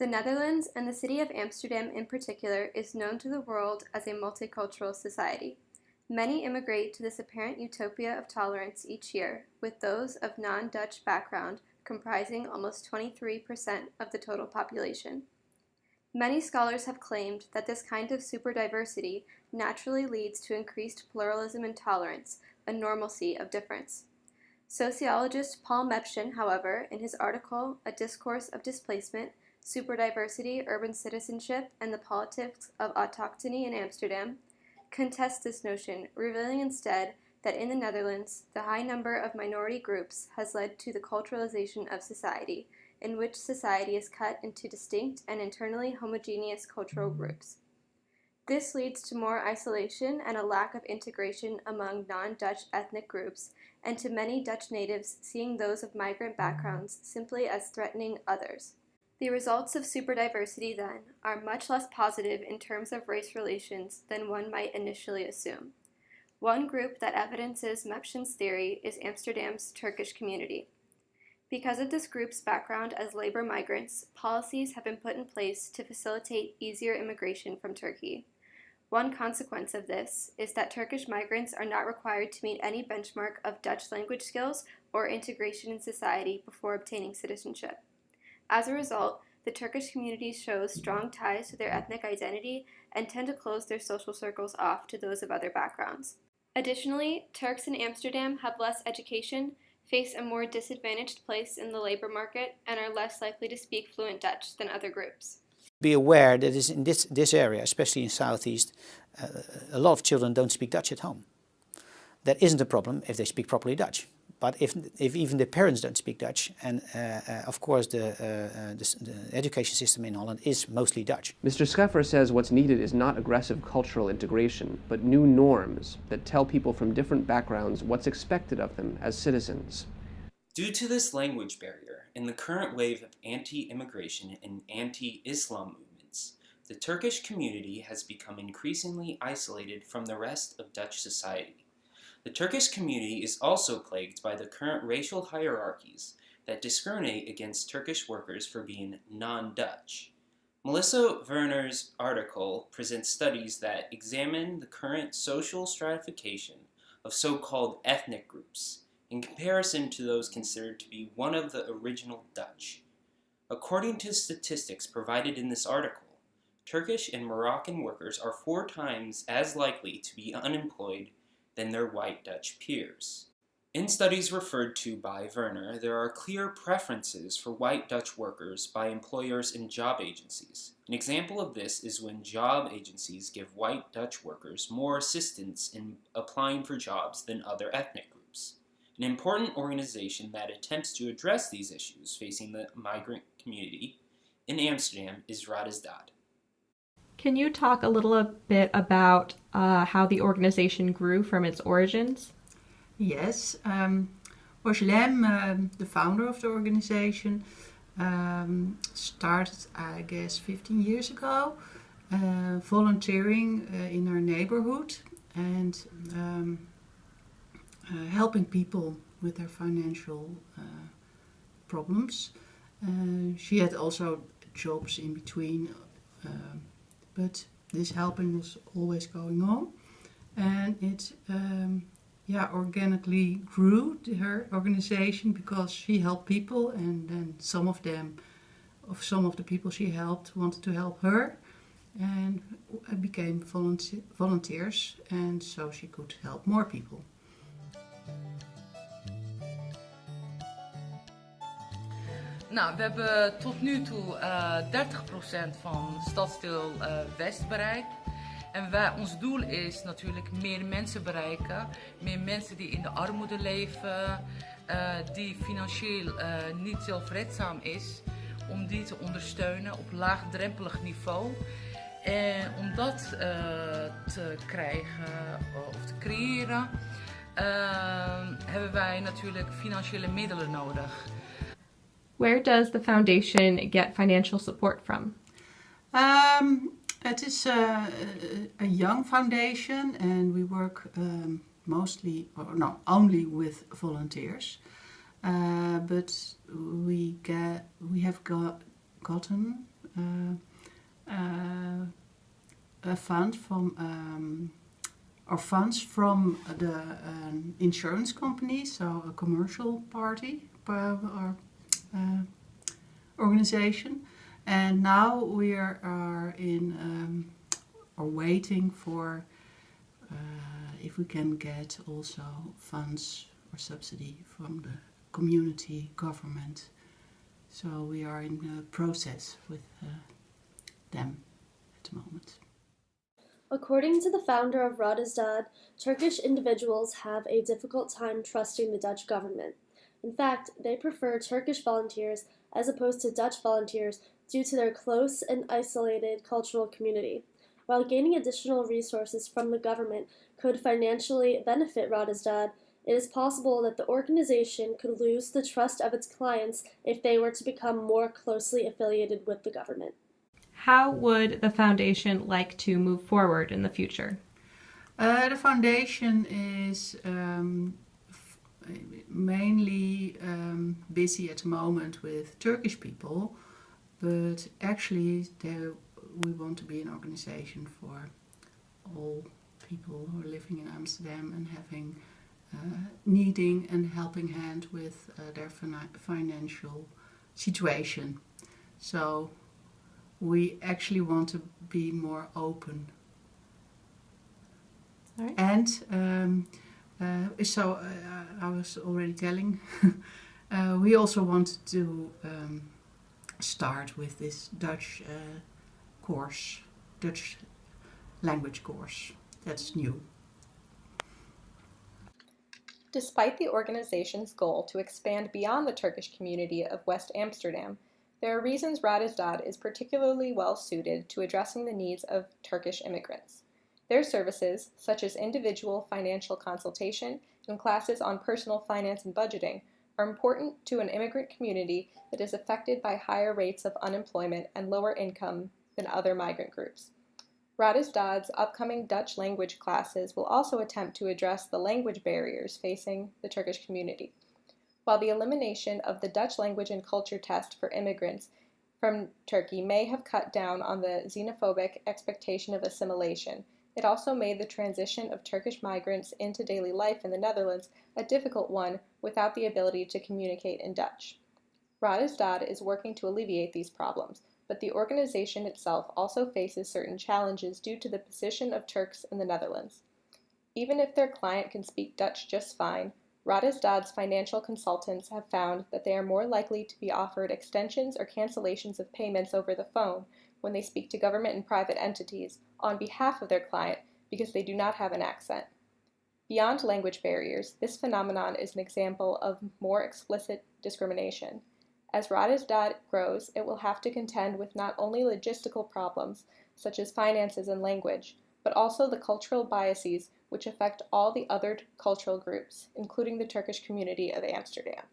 The Netherlands, and the city of Amsterdam in particular, is known to the world as a multicultural society. Many immigrate to this apparent utopia of tolerance each year, with those of non-Dutch background comprising almost 23% of the total population. Many scholars have claimed that this kind of superdiversity naturally leads to increased pluralism and tolerance, a normalcy of difference. Sociologist Paul Mepchen, however, in his article A Discourse of Displacement, Superdiversity, Urban Citizenship, and the Politics of Autochthony in Amsterdam, contests this notion, revealing instead that in the Netherlands, the high number of minority groups has led to the culturalization of society, in which society is cut into distinct and internally homogeneous cultural groups. This leads to more isolation and a lack of integration among non-Dutch ethnic groups, and to many Dutch natives seeing those of migrant backgrounds simply as threatening others. The results of superdiversity, then, are much less positive in terms of race relations than one might initially assume. One group that evidences Mepchen's theory is Amsterdam's Turkish community. Because of this group's background as labor migrants, policies have been put in place to facilitate easier immigration from Turkey. One consequence of this is that Turkish migrants are not required to meet any benchmark of Dutch language skills or integration in society before obtaining citizenship. As a result, the Turkish community shows strong ties to their ethnic identity and tend to close their social circles off to those of other backgrounds. Additionally, Turks in Amsterdam have less education, face a more disadvantaged place in the labor market, and are less likely to speak fluent Dutch than other groups. Be aware that is in this area, especially in Southeast, a lot of children don't speak Dutch at home. That isn't a problem if they speak properly Dutch. But if even the parents don't speak Dutch, and of course the education system in Holland is mostly Dutch. Mr. Scheffer says what's needed is not aggressive cultural integration, but new norms that tell people from different backgrounds what's expected of them as citizens. Due to this language barrier and the current wave of anti-immigration and anti-Islam movements, the Turkish community has become increasingly isolated from the rest of Dutch society. The Turkish community is also plagued by the current racial hierarchies that discriminate against Turkish workers for being non-Dutch. Melissa Werner's article presents studies that examine the current social stratification of so-called ethnic groups in comparison to those considered to be one of the original Dutch. According to statistics provided in this article, Turkish and Moroccan workers are 4 times as likely to be unemployed than their white Dutch peers. In studies referred to by Werner, there are clear preferences for white Dutch workers by employers and job agencies. An example of this is when job agencies give white Dutch workers more assistance in applying for jobs than other ethnic groups. An important organization that attempts to address these issues facing the migrant community in Amsterdam is Radisdad. Can you talk a little bit about how the organization grew from its origins? Yes. Orslem, the founder of the organization, started, I guess, 15 years ago, volunteering in our neighborhood and helping people with their financial problems. She had also jobs in between, but this helping was always going on, and it organically grew her organization because she helped people, and then some of the people she helped wanted to help her and became volunteers, and so she could help more people. Nou, we hebben tot nu toe 30% van stadsdeel West bereikt. En ons doel is natuurlijk meer mensen bereiken. Meer mensen die in de armoede leven, die financieel niet zelfredzaam is. Om die te ondersteunen op laagdrempelig niveau. En om dat te krijgen of te creëren, hebben wij natuurlijk financiële middelen nodig. Where does the foundation get financial support from? It is a young foundation, and we work only with volunteers. But we have gotten a fund or funds from the insurance company, so a commercial party or organization. And now we are waiting for if we can get also funds or subsidy from the community government. So we are in a process with them at the moment. According to the founder of Radizdat, Turkish individuals have a difficult time trusting the Dutch government. In fact, they prefer Turkish volunteers as opposed to Dutch volunteers due to their close and isolated cultural community. While gaining additional resources from the government could financially benefit Radizdat, it is possible that the organization could lose the trust of its clients if they were to become more closely affiliated with the government. How would the foundation like to move forward in the future? The foundation is mainly busy at the moment with Turkish people, but actually we want to be an organization for all people who are living in Amsterdam and having needing and helping hand with their financial situation. So we actually want to be more open. All right. And I was already telling, we also want to start with this Dutch course, Dutch language course. That's new. Despite the organization's goal to expand beyond the Turkish community of West Amsterdam, there are reasons Radizdat is particularly well suited to addressing the needs of Turkish immigrants. Their services, such as individual financial consultation and classes on personal finance and budgeting, are important to an immigrant community that is affected by higher rates of unemployment and lower income than other migrant groups. Radizdat's upcoming Dutch language classes will also attempt to address the language barriers facing the Turkish community. While the elimination of the Dutch language and culture test for immigrants from Turkey may have cut down on the xenophobic expectation of assimilation, it also made the transition of Turkish migrants into daily life in the Netherlands a difficult one without the ability to communicate in Dutch. Radizdat is working to alleviate these problems, but the organization itself also faces certain challenges due to the position of Turks in the Netherlands. Even if their client can speak Dutch just fine, Radizdat's financial consultants have found that they are more likely to be offered extensions or cancellations of payments over the phone when they speak to government and private entities on behalf of their client because they do not have an accent. Beyond language barriers, this phenomenon is an example of more explicit discrimination. As Radizdat grows, it will have to contend with not only logistical problems, such as finances and language, but also the cultural biases which affect all the other cultural groups, including the Turkish community of Amsterdam.